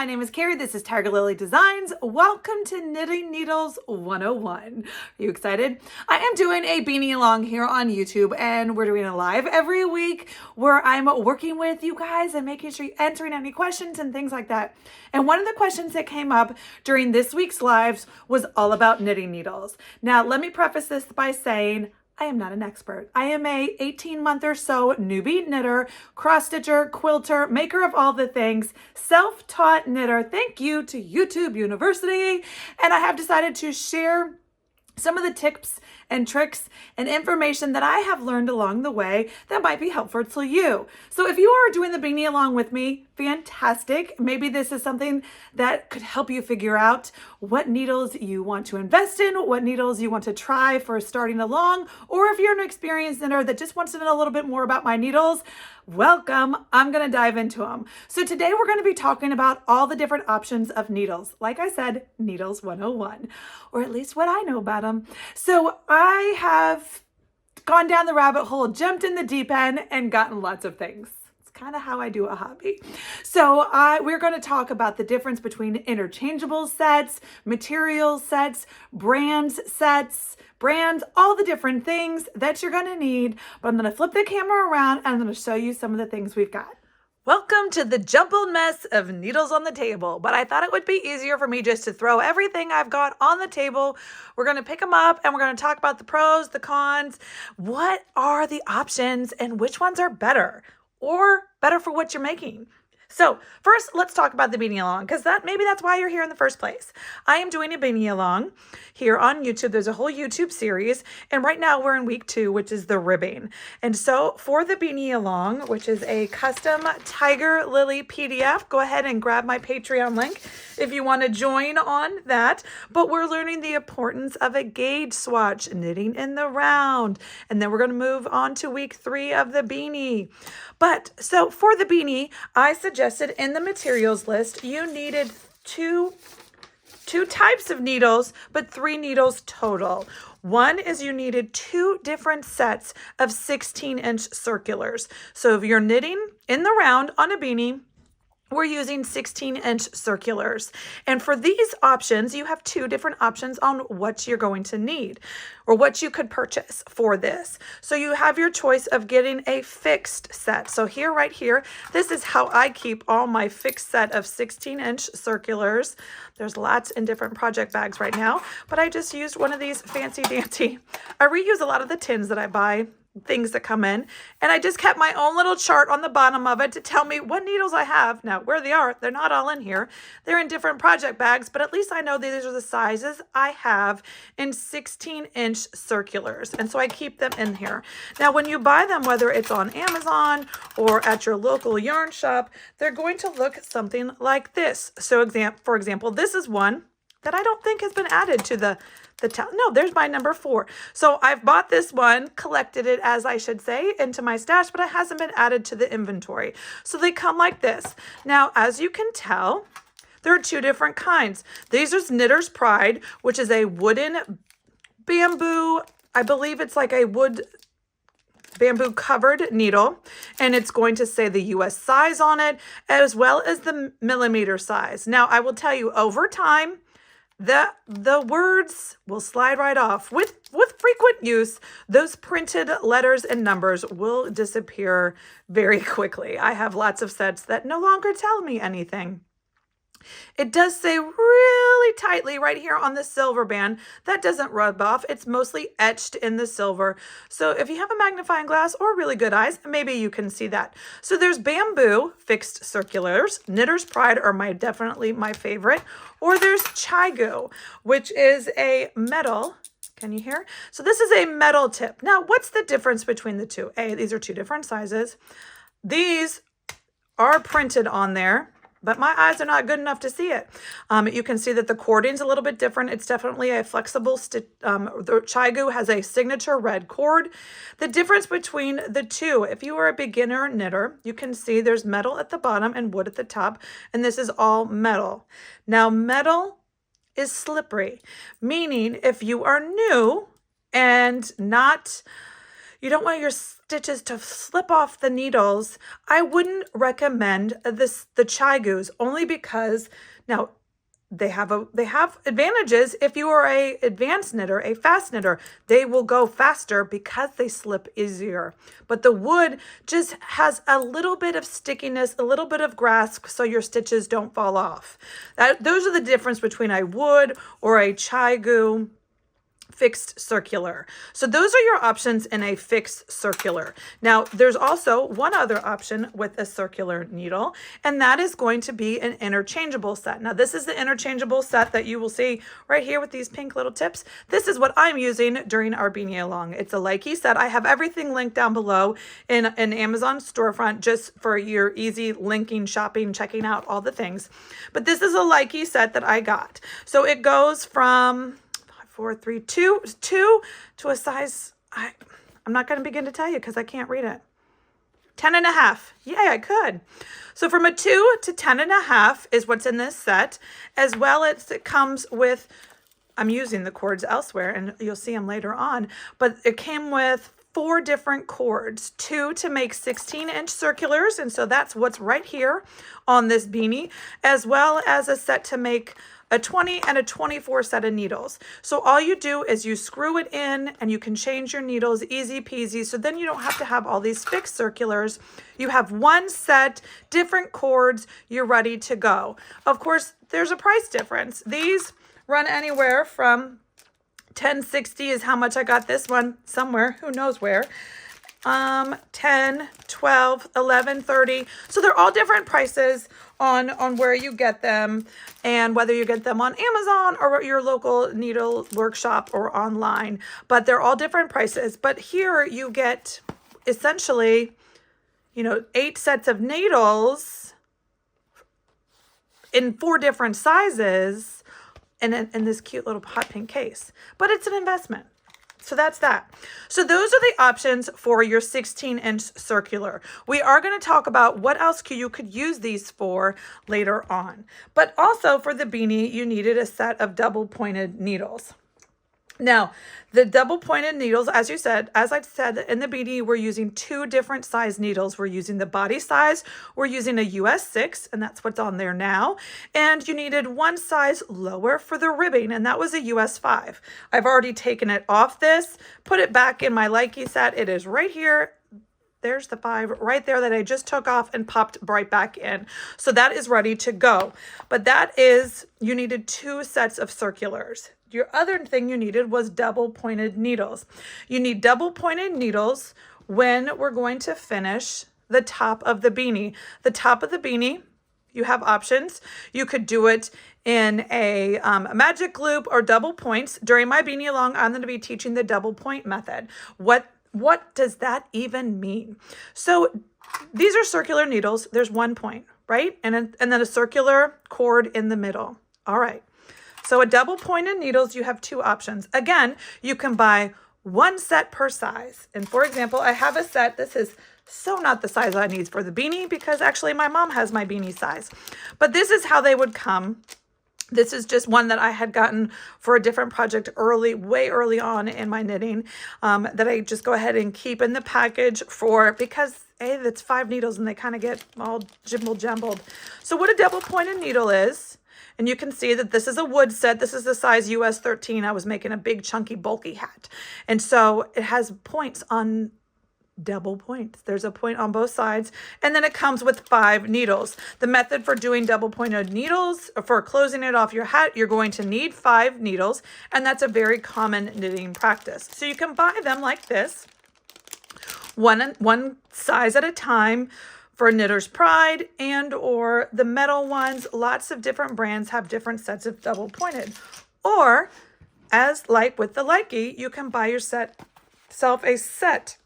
my name is Kari. This is Tiger Lily Designs. Welcome to Knitting Needles 101. Are you excited? I am doing a Beanie-A-Long here on YouTube, and we're doing a live every week where I'm working with you guys and making sure you're answering any questions and things like that. And one of the questions that came up during this week's lives was all about knitting needles. Now, let me preface this by saying I am not an expert. I am a 18-month or so newbie knitter, cross-stitcher, quilter, maker of all the things, self-taught knitter. Thank you to YouTube University. And I have decided to share some of the tips and tricks and information that I have learned along the way that might be helpful to you. So if you are doing the Beanie-A-Long with me, fantastic. Maybe this is something that could help you figure out what needles you want to invest in, what needles you want to try for starting along, or if you're an experienced knitter that just wants to know a little bit more about my needles, welcome. I'm going to dive into them. So today we're going to be talking about all the different options of needles. Like I said, Needles 101, or at least what I know about them. So I have gone down the rabbit hole, jumped in the deep end, and gotten lots of things. It's kind of how I do a hobby. So we're going to talk about the difference between interchangeable sets, material sets, brands sets, brands, all the different things that you're going to need. But I'm going to flip the camera around and I'm going to show you some of the things we've got. Welcome to the jumbled mess of needles on the table, but I thought it would be easier for me just to throw everything I've got on the table. We're going to pick them up and we're going to talk about the pros, the cons, what are the options and which ones are better or better for what you're making. So first, let's talk about the Beanie-A-Long, because maybe that's why you're here in the first place. I am doing a Beanie-A-Long here on YouTube. There's a whole YouTube series, and right now we're in week 2, which is the ribbing. And so for the Beanie-A-Long, which is a custom Tiger Lily PDF, go ahead and grab my Patreon link if you want to join on that. But we're learning the importance of a gauge swatch, knitting in the round, and then we're going to move on to week 3 of the beanie. But so for the beanie, I suggested in the materials list, you needed two types of needles, but 3 needles total. One is you needed 2 different sets of 16-inch circulars. So if you're knitting in the round on a beanie, we're using 16-inch circulars. And for these options, you have 2 different options on what you're going to need or what you could purchase for this. So you have your choice of getting a fixed set. So here, right here, this is how I keep all my fixed set of 16-inch circulars. There's lots in different project bags right now, but I just used one of these fancy dancy. I reuse a lot of the tins that I buy, things that come in, and I just kept my own little chart on the bottom of it to tell me what needles I have. Now, where they are, they're not all in here. They're in different project bags, but at least I know these are the sizes I have in 16-inch circulars, and so I keep them in here. Now, when you buy them, whether it's on Amazon or at your local yarn shop, they're going to look something like this. So, for example, this is one that I don't think has been added to the no, there's my number 4. So I've bought this one, collected it, as I should say, into my stash, but it hasn't been added to the inventory. So they come like this. Now, as you can tell, there are 2 different kinds. These are Knitter's Pride, which is a wooden bamboo, I believe it's like a wood bamboo covered needle, and it's going to say the US size on it, as well as the millimeter size. Now, I will tell you, over time, the words will slide right off. With frequent use, those printed letters and numbers will disappear very quickly. I have lots of sets that no longer tell me anything. It does say really tightly right here on the silver band. That doesn't rub off. It's mostly etched in the silver. So if you have a magnifying glass or really good eyes, maybe you can see that. So there's bamboo fixed circulars. Knitter's Pride are definitely my favorite. Or there's ChiaGoo, which is a metal. Can you hear? So this is a metal tip. Now, what's the difference between the 2? These are 2 different sizes. These are printed on there, but my eyes are not good enough to see it. You can see that the cording's a little bit different. It's definitely a flexible stitch. The ChiaGoo has a signature red cord. The difference between the 2, if you are a beginner knitter, you can see there's metal at the bottom and wood at the top, and this is all metal. Now, metal is slippery, meaning if you are new and not you don't want your stitches to slip off the needles, I wouldn't recommend the ChiaGoos, only because now they have advantages. If you are a advanced knitter, a fast knitter, they will go faster because they slip easier. But the wood just has a little bit of stickiness, a little bit of grasp, so your stitches don't fall off. Those are the difference between a wood or a ChiaGoo fixed circular. So those are your options in a fixed circular. Now, there's also one other option with a circular needle, and that is going to be an interchangeable set. Now, this is the interchangeable set that you will see right here with these pink little tips. This is what I'm using during our Beanie-A-Long. It's a Lykke set. I have everything linked down below in an Amazon storefront just for your easy linking, shopping, checking out all the things. But this is a Lykke set that I got. So it goes from 4, 3, 2 to a size, I'm not going to begin to tell you because I can't read it. 10.5. Yay, I could. So from a 2 to 10.5 is what's in this set, as well as it comes with, I'm using the cords elsewhere and you'll see them later on, but it came with 4 different cords, 2 to make 16-inch circulars, and so that's what's right here on this beanie, as well as a set to make a 20 and a 24 set of needles. So all you do is you screw it in and you can change your needles easy peasy. So then you don't have to have all these fixed circulars. You have one set, different cords, you're ready to go. Of course, there's a price difference. These run anywhere from $10.60 is how much I got this one somewhere, who knows where. 10, 12, 11, 30. So they're all different prices on where you get them and whether you get them on Amazon or your local needle workshop or online, but they're all different prices. But here you get essentially, 8 sets of needles in 4 different sizes in this cute little hot pink case, but it's an investment. So that's that. So those are the options for your 16-inch circular. We are going to talk about what else you could use these for later on. But also for the beanie, you needed a set of double-pointed needles. Now, the double-pointed needles, as I said, in the beanie, we're using 2 different size needles. We're using the body size. We're using a US 6, and that's what's on there now. And you needed 1 size lower for the ribbing, and that was a US 5. I've already taken it off this, put it back in my Lykke set. It is right here. There's the 5 right there that I just took off and popped right back in. So that is ready to go. But you needed 2 sets of circulars. Your other thing you needed was double pointed needles. You need double pointed needles when we're going to finish the top of the beanie. The top of the beanie, you have options. You could do it in a magic loop or double points. During my Beanie-A-Long, I'm going to be teaching the double point method. What does that even mean? So these are circular needles. There's 1 point, right? And then a circular cord in the middle. All right. So a double pointed needles, you have 2 options. Again, you can buy 1 set per size. And for example, I have a set. This is so not the size I need for the beanie because actually my mom has my beanie size. But this is how they would come. This is just one that I had gotten for a different project way early on in my knitting that I just go ahead and keep in the package because that's 5 needles and they kind of get all jimbled jumbled. So what a double pointed needle is, and you can see that this is a wood set. This is the size US 13. I was making a big chunky bulky hat. And so it has points on double points. There's a point on both sides, and then it comes with 5 needles. The method for doing double pointed needles, for closing it off your hat, you're going to need 5 needles, and that's a very common knitting practice. So you can buy them like this, one size at a time, for Knitter's Pride and or the metal ones. Lots of different brands have different sets of double pointed. Or, as like with the Lykke, you can buy yourself a set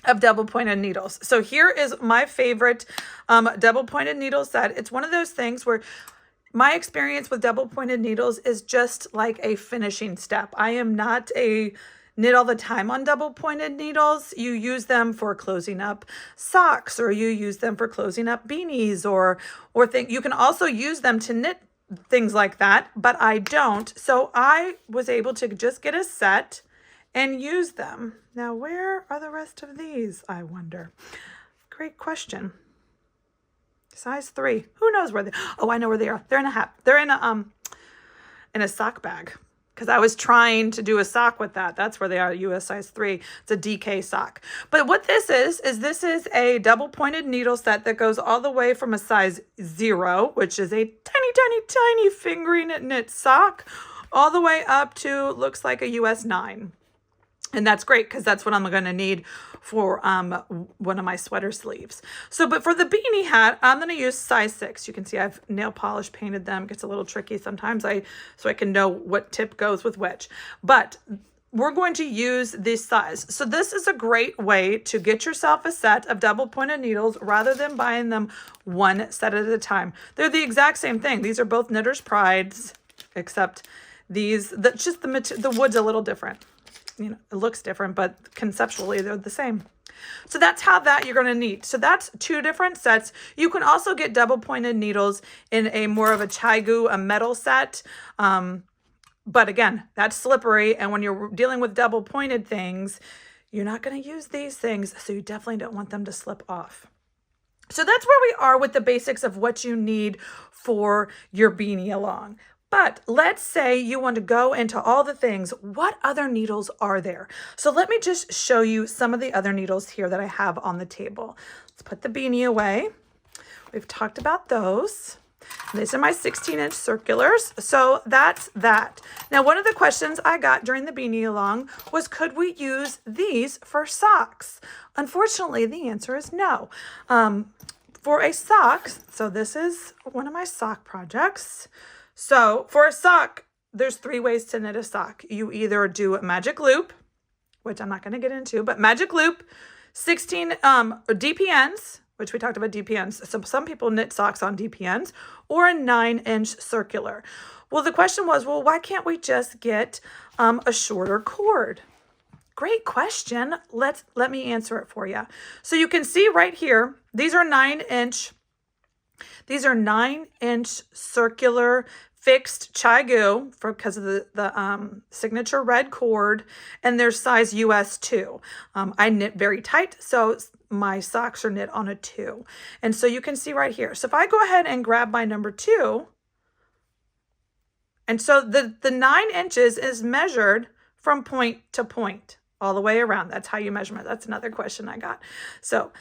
of double pointed needles. So here is my favorite double pointed needle set. It's one of those things where my experience with double pointed needles is just like a finishing step. I am not a knit all the time on double pointed needles. You use them for closing up socks, or you use them for closing up beanies, or you can also use them to knit things like that, but I don't. So I was able to just get a set and use them. Now, where are the rest of these, I wonder? Great question. Size 3. Who knows where they are? Oh, I know where they are. They're in a hat. They're in a sock bag. Because I was trying to do a sock with that. That's where they are, US size 3. It's a DK sock. But what this is this is a double pointed needle set that goes all the way from a size 0, which is a tiny, tiny, tiny fingering knit sock, all the way up to, looks like a US 9. And that's great because that's what I'm going to need for one of my sweater sleeves. So, but for the beanie hat, I'm going to use size 6. You can see I've nail polish painted them. It gets a little tricky sometimes so I can know what tip goes with which. But we're going to use this size. So this is a great way to get yourself a set of double pointed needles rather than buying them one set at a time. They're the exact same thing. These are both Knitter's Prides, except the wood's a little different. You know, it looks different, but conceptually they're the same. So that's how that you're going to need. So that's 2 different sets. You can also get double pointed needles in a more of a ChiaGoo, a metal set. But again, that's slippery. And when you're dealing with double pointed things, you're not going to use these things. So you definitely don't want them to slip off. So that's where we are with the basics of what you need for your Beanie-A-Long. But let's say you want to go into all the things. What other needles are there? So let me just show you some of the other needles here that I have on the table. Let's put the beanie away. We've talked about those. These are my 16-inch circulars. So that's that. Now, one of the questions I got during the Beanie-A-Long was, could we use these for socks? Unfortunately, the answer is no. For a sock, so this is one of my sock projects. So for a sock, there's 3 ways to knit a sock. You either do a magic loop, which I'm not going to get into, but magic loop, 16 DPNs, which we talked about DPNs. So some people knit socks on DPNs, or a 9-inch circular. Well, the question was, well, why can't we just get a shorter cord? Great question. Let me answer it for you. So you can see right here, these are 9-inch. These are 9-inch circular fixed ChiaGoo because of the signature red cord, and they're size US 2. I knit very tight, so my socks are knit on a 2. And so you can see right here. So if I go ahead and grab my number 2, and so the 9 inches is measured from point to point all the way around. That's how you measure it. That's another question I got. So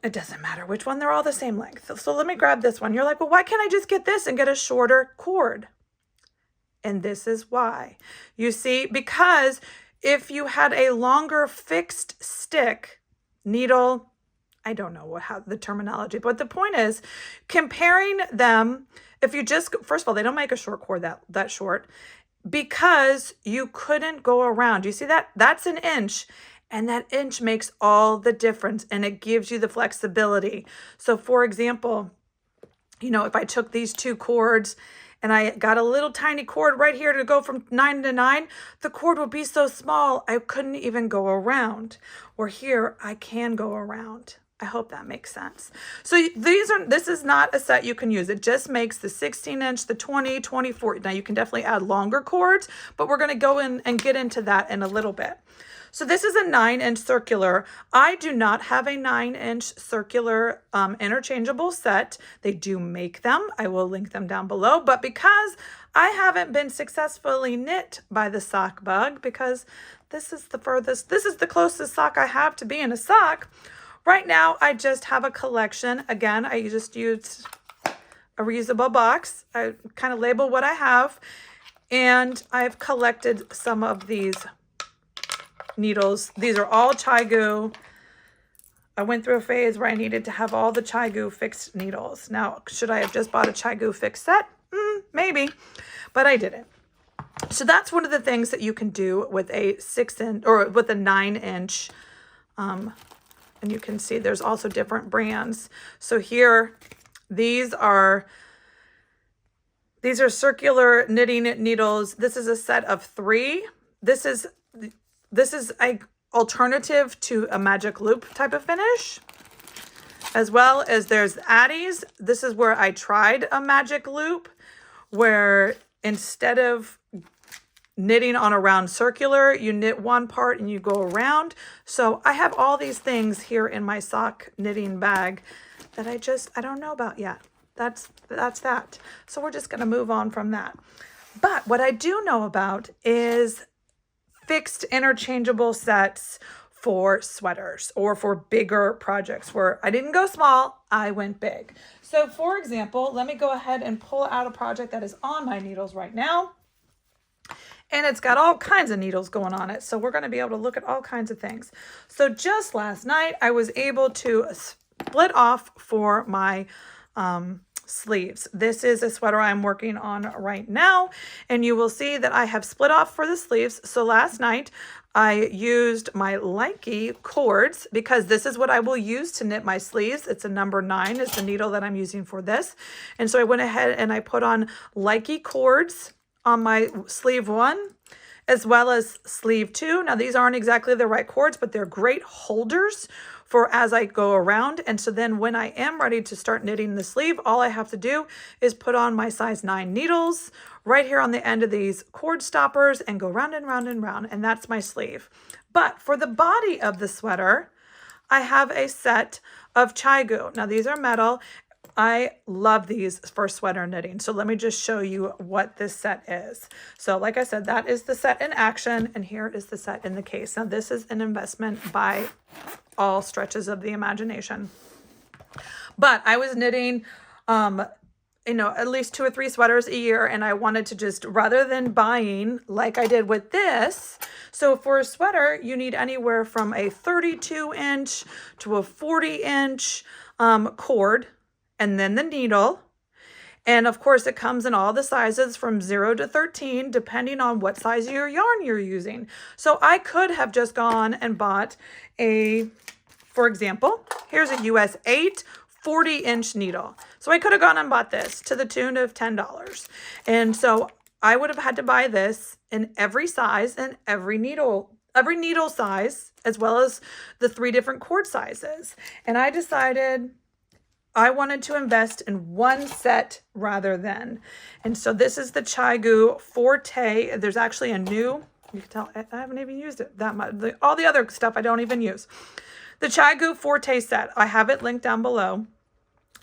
it doesn't matter which one, they're all the same length. So let me grab this one. You're like, well, why can't I just get this and get a shorter cord? And this is why. You see, because if you had a longer fixed stick needle, I don't know how the terminology, but the point is comparing them, if you just, first of all, they don't make a short cord that short because you couldn't go around. You see that? That's an inch. And that inch makes all the difference, and it gives you the flexibility. So for example, you know, if I took these 2 cords and I got a little tiny cord right here to go from 9 to 9, the cord would be so small I couldn't even go around. Or here I can go around. I hope that makes sense. So this is not a set you can use. It just makes the 16-inch, the 20, 24. Now you can definitely add longer cords, but we're going to go in and get into that in a little bit. So this is a 9-inch circular. I do not have a 9-inch circular interchangeable set. They do make them. I will link them down below. But because I haven't been successfully knit by the sock bug, because this is the closest sock I have to being a sock, right now I just have a collection. Again, I just used a reusable box. I kind of label what I have. And I've collected some of these needles. These are all ChiaGoo. I went through a phase where I needed to have all the ChiaGoo fixed needles. Now, should I have just bought a ChiaGoo fixed set? Maybe, but I didn't. So that's one of the things that you can do with a 6-inch or with a 9-inch. And you can see there's also different brands. So here, these are circular knitting needles. This is a set of 3. This is a alternative to a magic loop type of finish, as well as there's Addie's. This is where I tried a magic loop, where instead of knitting on a round circular. You knit one part and you go around. So I have all these things here in my sock knitting bag that I don't know about yet. That's that. So we're just going to move on from that. But what I do know about is fixed interchangeable sets for sweaters or for bigger projects where I didn't go small, I went big. So for example, let me go ahead and pull out a project that is on my needles right now. And it's got all kinds of needles going on it. So we're going to be able to look at all kinds of things. So just last night, I was able to split off for my sleeves. This is a sweater I'm working on right now, and you will see that I have split off for the sleeves. So last night I used my Lykke cords because this is what I will use to knit my sleeves. It's a number 9 is the needle that I'm using for this. And so I went ahead and I put on Lykke cords on my sleeve 1 as well as sleeve 2. Now these aren't exactly the right cords, but they're great holders for as I go around. And so then when I am ready to start knitting the sleeve, all I have to do is put on my size 9 needles right here on the end of these cord stoppers and go round and round and round. And that's my sleeve. But for the body of the sweater, I have a set of ChiaGoo. Now these are metal. I love these for sweater knitting. So let me just show you what this set is. So like I said, that is the set in action, and here is the set in the case. Now this is an investment by all stretches of the imagination. But I was knitting, at least 2 or 3 sweaters a year, and I wanted to just, rather than buying like I did with this, so for a sweater, you need anywhere from a 32-inch to a 40-inch cord, and then the needle. And of course, it comes in all the sizes from 0 to 13, depending on what size of your yarn you're using. So I could have just gone and bought for example, here's a US 8 40-inch needle. So I could have gone and bought this to the tune of $10. And so I would have had to buy this in every size and every needle size, as well as the 3 different cord sizes. And I decided I wanted to invest in one set rather than. And so this is the ChiaGoo Forte. There's actually a new, you can tell I haven't even used it that much. All the other stuff I don't even use. The ChiaGoo Forte set, I have it linked down below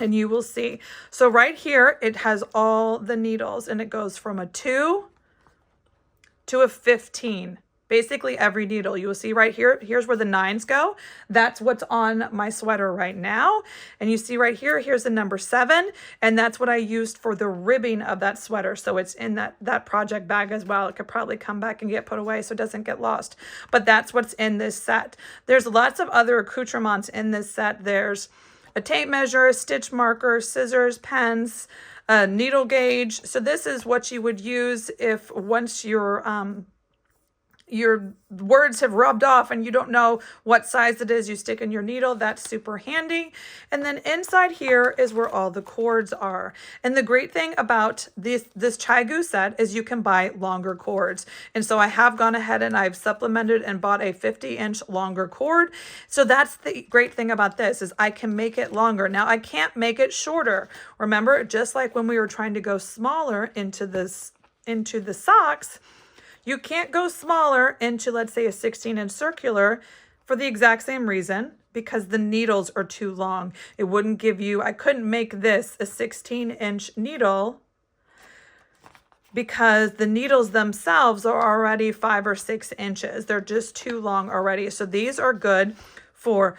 and you will see. So right here, it has all the needles and it goes from a 2 to a 15. Basically every needle. You will see right here, here's where the 9s go. That's what's on my sweater right now. And you see right here, here's the number 7. And that's what I used for the ribbing of that sweater. So it's in that project bag as well. It could probably come back and get put away so it doesn't get lost. But that's what's in this set. There's lots of other accoutrements in this set. There's a tape measure, a stitch marker, scissors, pens, a needle gauge. So this is what you would use if once your words have rubbed off and you don't know what size it is you stick in your needle. That's super handy. And then inside here is where all the cords are. And the great thing about this ChiaGoo set is you can buy longer cords. And so I have gone ahead and I've supplemented and bought a 50-inch longer cord. So that's the great thing about this is I can make it longer. Now I can't make it shorter. Remember, just like when we were trying to go smaller into the socks, you can't go smaller into, let's say, a 16-inch circular for the exact same reason, because the needles are too long. It wouldn't give you, I couldn't make this a 16-inch needle because the needles themselves are already 5 or 6 inches. They're just too long already. So these are good for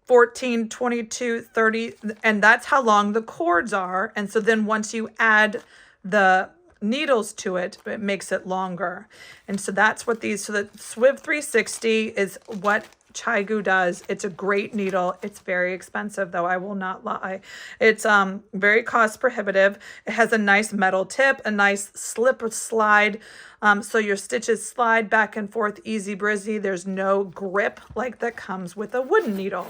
14, 22, 30, and that's how long the cords are. And so then once you add the needles to it, it makes it longer. And so that's what so the Swiv 360 is what ChiaGoo does. It's a great needle. It's very expensive though, I will not lie. It's very cost prohibitive. It has a nice metal tip, a nice slide, so your stitches slide back and forth easy breezy. There's no grip like that comes with a wooden needle.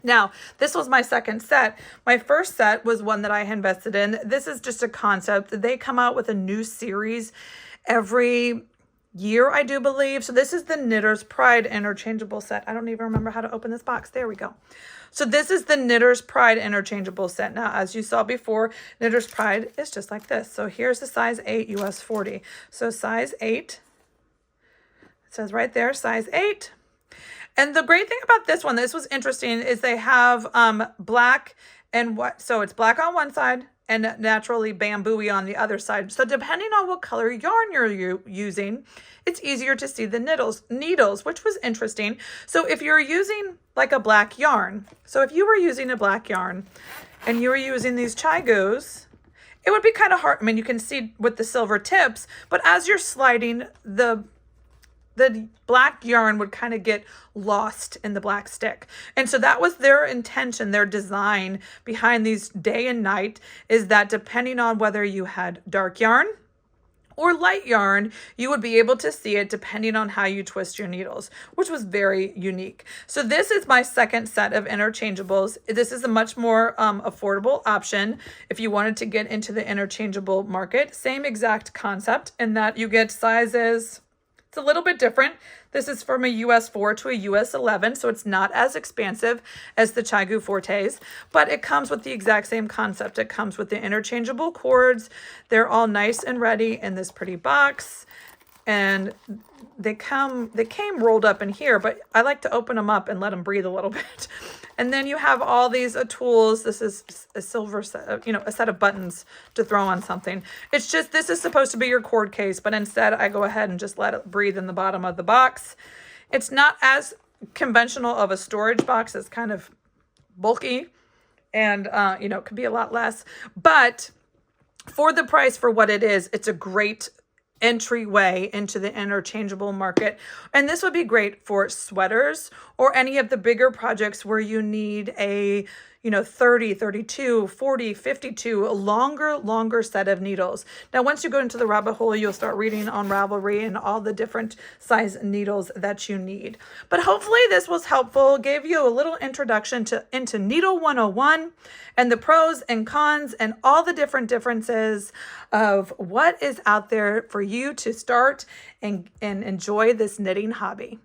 Now, this was my second set. My first set was one that I invested in. This is just a concept. They come out with a new series every year, I do believe. So this is the Knitter's Pride interchangeable set. I don't even remember how to open this box. There we go. So this is the Knitter's Pride interchangeable set. Now, as you saw before, Knitter's Pride is just like this. So here's the size 8 US 40. So size 8, it says right there, size 8. And the great thing about this one, this was interesting, is they have black and what, so it's black on one side and naturally bamboo-y on the other side. So depending on what color yarn you're using, it's easier to see the needles, which was interesting. So if you're using like a black yarn, so if you were using a black yarn and you were using these ChiaGoos, it would be kind of hard. I mean, you can see with the silver tips, but as you're sliding, the black yarn would kind of get lost in the black stick. And so that was their intention, their design behind these day and night, is that depending on whether you had dark yarn or light yarn, you would be able to see it depending on how you twist your needles, which was very unique. So this is my second set of interchangeables. This is a much more affordable option if you wanted to get into the interchangeable market. Same exact concept in that you get sizes. It's a little bit different. This is from a US 4 to a US 11, so it's not as expansive as the ChiaGoo Fortes, but it comes with the exact same concept. It comes with the interchangeable cords. They're all nice and ready in this pretty box, and they came rolled up in here, but I like to open them up and let them breathe a little bit. And then you have all these tools. This is a silver set, a set of buttons to throw on something. It's just, this is supposed to be your cord case, but instead I go ahead and just let it breathe in the bottom of the box. It's not as conventional of a storage box. It's kind of bulky and, it could be a lot less, but for the price for what it is, it's a great entryway into the interchangeable market. And this would be great for sweaters or any of the bigger projects where you need a 30, 32, 40, 52, a longer set of needles. Now, once you go into the rabbit hole, you'll start reading on Ravelry and all the different size needles that you need. But hopefully this was helpful, gave you a little introduction into Needle 101 and the pros and cons and all the different differences of what is out there for you to start and enjoy this knitting hobby.